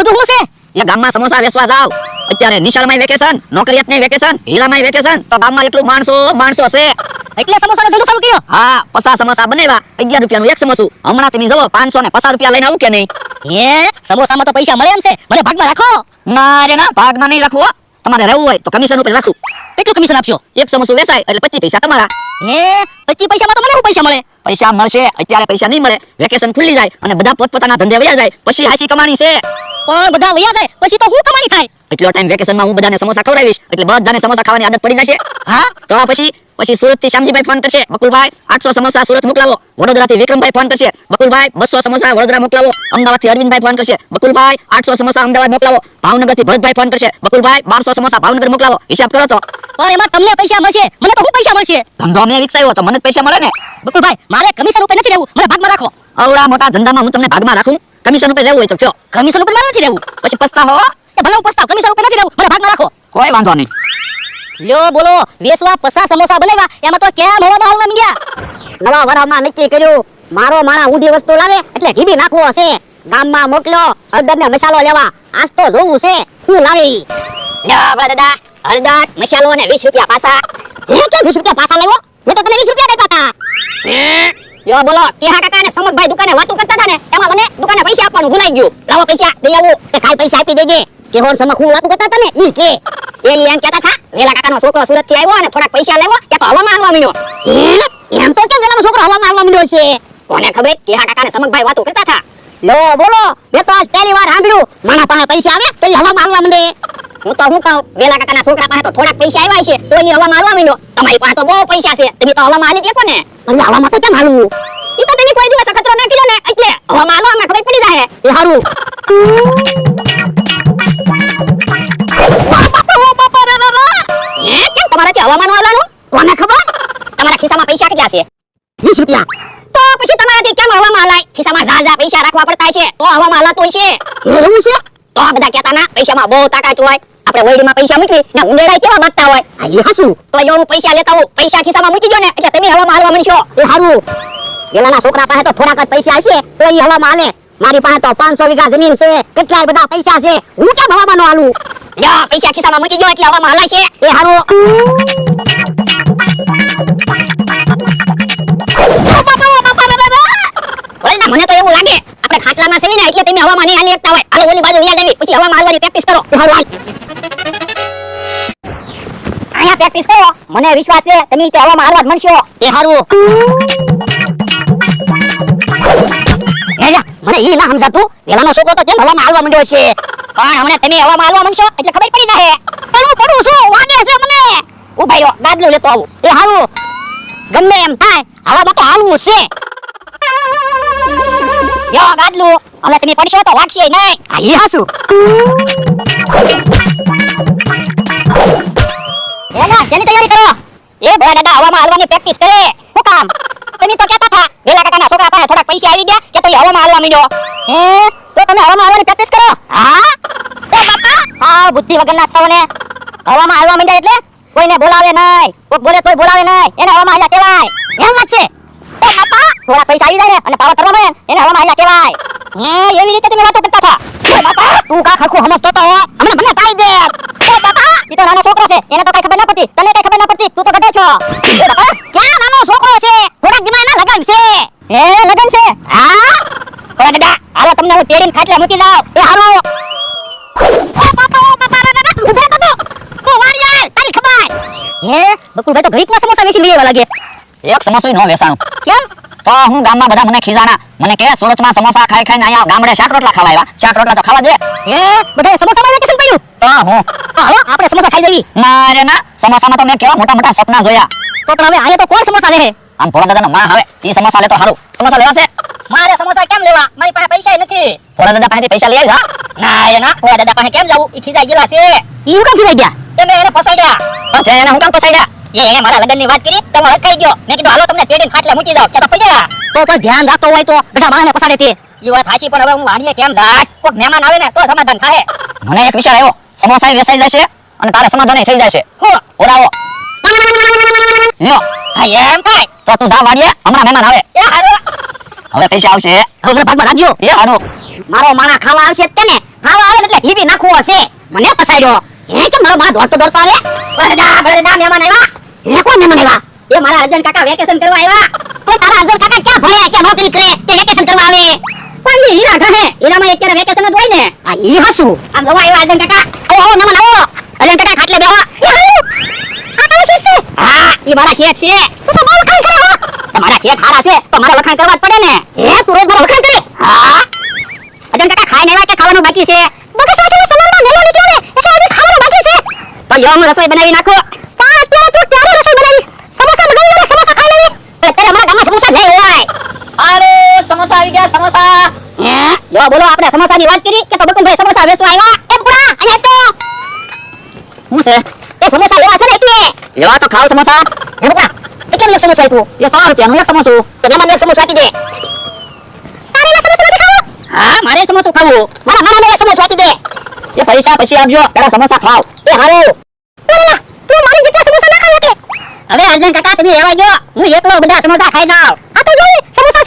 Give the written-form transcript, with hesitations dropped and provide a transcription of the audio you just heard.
બધું શું છે? એ ગામમાં સમોસા વેચવા જાવ. અત્યારે નિશાળમાં વેકેશન, નોકરિયાતને વેકેશન, હીરામાં વેકેશન, તો ગામમાં એટલું માણસો છે. એટલે સમોસાનો ધંધો શરૂ કર્યો? હા, 50 સમોસા બનાવ્યા, 11 રૂપિયાનું એક સમોસું. હમણાં તમે જવો 550 રૂપિયા લઈને આવું કે નહીં? હે, સમોસામાં તો પૈસા મળે એમ છે? મને ભાગમાં રાખો. ના રે ના, ભાગમાં નહીં રાખવો. તમારે રહેવું હોય તો કમિશન ઉપર રાખું. કેટલું કમિશન આપશો? એક સમોસું વેચાય એટલે 25 પૈસા તમારા. હે, 25 પૈસામાં તો મને શું પૈસા મળે? પૈસા મળશે, અત્યારે પૈસા નહીં મળે. વેકેશન ખુલ્લી જાય અને બધા પોતપોતાના ધંધે વયા જાય, પછી હાસી કમાણી છે. પણ બધા વયા જાય પછી તો હું કમાણી થાય? એટલો ટાઈમ વેકેશનમાં હું બધાને સમોસા ખવડાવીશ એટલે બધાને સમોસા ખાવાની આદત પડી જશે. હા, તો પછી સુરત થી શ્યામજીભાઈ ફોન કરશે, બકુલભાઈ 800 સમોસા સુરત મોકલાવો. વડોદરા થી વિક્રમભાઈ ફોન કરશે, બકુલભાઈ 200 સમોસા વડોદરા મોકલાવો. અમદાવાદ થી અરવિંદભાઈ ફોન કરશે, બકુલભાઈ 800 સમોસા અમદાવાદ મોકલાવો. ભાવનગર થી ભરતભાઈ ફોન કરશે, બકુલભાઈ 1200 સમોસા ભાવનગર મોકલાવો. હિસાબ કરો તો. પણ એમાં તમને પૈસા મળશે, મને તો શું પૈસા મળશે? ધંધો મેં વિકસાવ્યો તો મને જ પૈસા મળે ને. બકુલભાઈ, મારે કમિશન ઉપર નથી રહેવું, મને ભાગમાં રાખો. અવડા મોટા ધંધામાં હું તમને ભાગમાં રાખું? કમિશન ઉપર રહેવું હોય તો કયો. કમિશન ઉપર મારે નથી રહેવું. પછી પસ્તાવો. એ ભલે હું પસ્તાવ, કમિશન ઉપર નથી રહેવું, મને ભાગમાં રાખો. કોઈ વાંધો નહીં. લ્યો બોલો, વેસવા 50 સમોસા બનાવ્યા, એમાં તો કેમ હવામાં હાલવા માંડ્યા? નવા વરામાં નક્કી કર્યું, મારો માણા ઊંધી વસ્તુ લાવે એટલે ઢીબી નાખવો હશે. ગામમાં મોકલ્યો હળદર ને મસાલો લેવા. આજ તો જોવું છે શું લાવી. લ્યો બડા દાદા, હળદર, મસાલો અને 20 રૂપિયા પાછા. હે, કેમ 20 રૂપિયા પાછા લેવો? મેં તો તને 20 રૂપિયા આપ્યા હતા. લ્યો બોલો, કેહા કાકા ને સમકભાઈ દુકાને વાતું કરતા હતા ને, એમાં મને દુકાને પૈસા આપવાનું ભૂલાઈ ગયું. લાવો પૈસા દઈ આવું. તે કાલ પૈસા આપી દેજે. કે હોર સમક હું વાતું કરતા હતા ને ઈ કે. એલી એમ કહેતા હતા, વેલા કાકાનો છોકરો સુરત થી આવ્યો અને થોડાક પૈસા લેવો, કે તો હવામાં હાલવા માંડ્યો. હે, એમ તો કેમ વેલાનો છોકરો હવામાં હાલવા માંડ્યો છે? કોને ખબર, કેહા કાકા ને સમકભાઈ વાતું કરતા હતા. લો બોલો, મેં તો આજ પહેલી વાર સાંભળ્યું માણા પાસે પૈસા આવે તો ઈ હવામાં હાલવા માંડે. હું તો હું કહું, વેલા કાકાના છોકરા પાસે તો થોડાક પૈસા આવ્યા છે તો એ હવામાં હાલવા માંડ્યો. તમારી પાસે તો બહુ પૈસા છે, તમે તો હવામાં હાલી દેખો ને. એટલે હવામાં તો કેમ હાલવું? ઈ તો તમે કોઈ દિવસ અખતરો ના કર્યો ને, એટલે હવામાં હાલવામાં ખબર પડી જાય. એ હારું. હે, કેમ તમારાથી હવામાં હાલવાનું? કોને ખબર? તમારા ખિસ્સામાં પૈસા કેટલા છે? 20 રૂપિયા. તો પછી તમારાથી કેમ હવામાં હલાય? ખિસ્સામાં ઝાઝા પૈસા રાખવા પડતા છે તો હવામાં હલાતું હોય છે. એવું છે? તો આ બધા કહેતા ના, પૈસામાં બહુ તાકાત હોય. આપણે વૈડીમાં પૈસા મૂકવી ને ઉંદેડાય કેવા બાંધતા હોય. આ ઈ હાસું. તો જો હું પૈસા લેતા હોઉં, પૈસા ખિસ્સામાં મૂકી દો ને એટલે તમે હવામાં હાલવા માંડશો. એ હારું. વેલાના છોકરા પાસે તો થોડાક જ પૈસા હશે તો ઈ હવામાં હાલે. મારી પાસે તો 500 વીઘા જમીન છે, કેટલાય બધા પૈસા છે, હું કેમ હવામાં નો હાલું? લ્યો પૈસા ખિસ્સામાં મૂકી દો એટલે હવામાં હલાય છે. એ હારું. વળના, મને તો એવું લાગે આપણે ખાટલામાં સેવી ને એટલે તમે હવામાં નહીં હાલી શકતા હોય. હાલો ઓલી બાજુ યાદ આવી, પછી હવામાં હાલવાની પ્રેક્ટિસ કરો. એ હારું. અહીંયા પ્રેક્ટિસ કરો, મને વિશ્વાસ છે તમે તે હવામાં હાલવા જ મળશો. એ હારું. એ જા, મને ઈ ના સમજાતું, વેલાનો છોકરો તો કેમ હવામાં હાલવા માંડ્યો છે? પણ હમણાં તમે હવામાં હાલવા માંડશો એટલે ખબર પડી જાહે. પણ હું કરું છું, વાગે છે મને. ઉભા રહ્યો, દાદલું લેતો આવું. એ હારું. ગમે એમ થાય, હવામાં તો હાલવું છે. લ્યો દાદલું, હવે તમે પડશો તો વાગશે નહીં. આ ઈ હાસું. એલા જેની તૈયારી કરો. એ ભોળા દાદા હવામાં હાલવાની પ્રેક્ટિસ કરે. શું કામ? તમે તો કહેતા હતા વેલા કાકાના છોકરા પાસે થોડાક પૈસા આવી ગયા કે તો એ હવામાં હાલવા માંડ્યો. હે, તો તમે હવામાં હાલવાની પ્રેક્ટિસ કરો. હા? એ બાપા, હા બુદ્ધિ વગરના સૌને હવામાં હાલવા માંડ્યા એટલે કોઈને બોલાવે નહીં. કોક બોલે તોય બોલાવે નહીં, એને હવામાં હાલ્યા કહેવાય. એમ વાત છે? એ બાપા, થોડા પૈસા આવી જાય ને અને પાવર કરવા મળે એને હવામાં હાલ્યા કહેવાય. એવી રીતે તમે વાતો કરતા હતા. એ બાપા, તું કા ખરખું સમજતો તો હમણાં મને પાઈ દે. એ બાપા, ઈ તો નાનો છોકરો છે, એને તો કઈ ખબર ના પડતી. તને કઈ ખબર ના પડતી, તું તો ગધો છો. એ બાપા, ક્યાં નાનો છોકરો છે? થોડાક દિમાગના લગન છે. હે, લગન છે? હા? ભોળા દાદા, હાલો તમને હું તેડીને ખાટલે મૂકી દઉં. એ હારું. ઓ બાપા, ઉભા તો તો વાળી આય, તારી ખબર. હે, બકુલભાઈ તો ઘડીકમાં સમોસા વેચી લઈ આવવા લાગે. એક સમોસું નો વેચાણું. કેમ? તો હું ગામમાં બધા મને ખીજાણા, મને કે સુરતમાં સમોસા ખાઈ ખાઈને અહીંયા ગામડે શાક રોટલા ખાવા આવ્યા. શાક રોટલા તો ખાવા દે. હે, બધાએ સમોસામાં વેકેશન પડ્યું. તો હું હાલો આપણે સમોસા ખાઈ જઈએ. ના રે ના, સમોસામાં તો મેં કેવા મોટા મોટા સપના જોયા. તો પણ હવે આયા તો કોણ સમોસા લે? આમ ભોળા દાદાનો માં આવે, ઈ સમોસા લે તો હારું. સમોસા લેવા છે? મારે સમોસા કેમ લેવા? મારી પાસે પૈસા નથી. ભોળા દાદા પાસેથી પૈસા લઈ આવી. ના રે ના, ભોળા દાદા પાસે કેમ જાવું? ઈ ખીજાઈ ગયેલા છે. ઈ કેમ ખીજાઈ ગયા? તમે એને ફસાડ્યા. પણ છે એને હું કામ ફસાડ્યા? એને મારા લગનની વાત કરી, તો અટકાઈ ગયો. મેં કીધું હાલો તમને તેડીને ખાટલે મૂકી દઉં. કે તો પડ્યા. તો પણ ધ્યાન રાખતો હોય તો બધા માણસને પસાડે તે. ઈ વાત સાચી, પણ હવે હું વાણીએ કેમ જાશ? કોક મહેમાન આવે ને તો સમાધાન થાય. મને એક વિચાર આવ્યો, સમોસા વેચાઈ જશે અને તારે સમાધાન થઈ જશે. હું ઓરાવો લ્યો. હા એમ થાય તો તું જા વાડીએ, હમણાં મહેમાન આવે. એ હારું. હવે પૈસા આવશે. હવે મને ભાગમાં રાખજો. એ હારું. મારો માણા ખાવા આવશે જ કે ને? ખાવા આવે એટલે ઢીબી નાખવો હશે. મને ફસાડ્યો. હે કેમ મારો માં દોડતો દોડતો આવે? બળદા મહેમાન આવ્યા. હે કોણ મહેમાન આવ્યા? એ મારા અર્જન કાકા વેકેશન કરવા આવ્યા. પણ તારા અર્જુન કાકા ક્યાં ભણે ક્યાં નોકરી કરે તે વેકેશન કરવા આવે? પણ એ હીરા ઘા હે. હીરામાં અત્યારે વેકેશન જ હોય ને. આ ઈ હસુ. આમ જોવા આવ્યા અર્જન કાકા. આવો આવો મહેમાન આવો. અર્જન કાકા ખાટલે બેહો. આ તારો શેઠ છે? હા, એ મારા શેઠ છે. તું તો બહુ વખાણ કરે હો. એ મારા શેઠ હારા છે તો મારે વખાણ કરવા જ પડે ને. હે તું રોજ મારો વખાણ કરે? હા. અર્જન કાકા ખાઈને આવ્યા કે ખાવાનું બાકી છે? બગસ સાથેનો સમારમાં મેલો નીકળ્યો ને એટલે હજી ખાવાનું બાકી છે. તો યો હું રસોઈ બનાવી નાખો. પણ અત્યારે તું ક્યારે રસોઈ બનાવીશ? સમોસા મંગાવી લે સમોસા ખાઈ લેવી. અત્યારે અમારા ગામમાં સમોસા નહીં હોય. અરે સમોસા આવી ગયા સમોસા. હે યો બોલો આપણે સમોસાની વાત કરી કે તો બકુલભાઈ સમોસા વેચવા આવ્યા? એ પુરા અહીંયા તો શું છે? એ સમોસા લેવા છે ને એટલે. લેવા તો ખાવ સમોસા. હે પુરા કેટલા એક સમોસા આપ્યું? એ 100 રૂપિયાનું એક સમોસું. તો મહેમાનને એક સમોસા આપી દે. તારે એના સમોસા નથી ખાવું? હા મારે સમોસું ખાવું. મારા મામાને એક સમોસા આપી દે. એ પૈસા પછી આપજો પેલા સમોસા ખાવ. એ હારું. પુરા તું મારી જેટલા સમોસા ના ખાઈ શકે. હવે અર્જન કાકા તમે રહેવા જો. હું એકલો બધા સમોસા ખાઈ જાઉં. આ તો જો સમોસા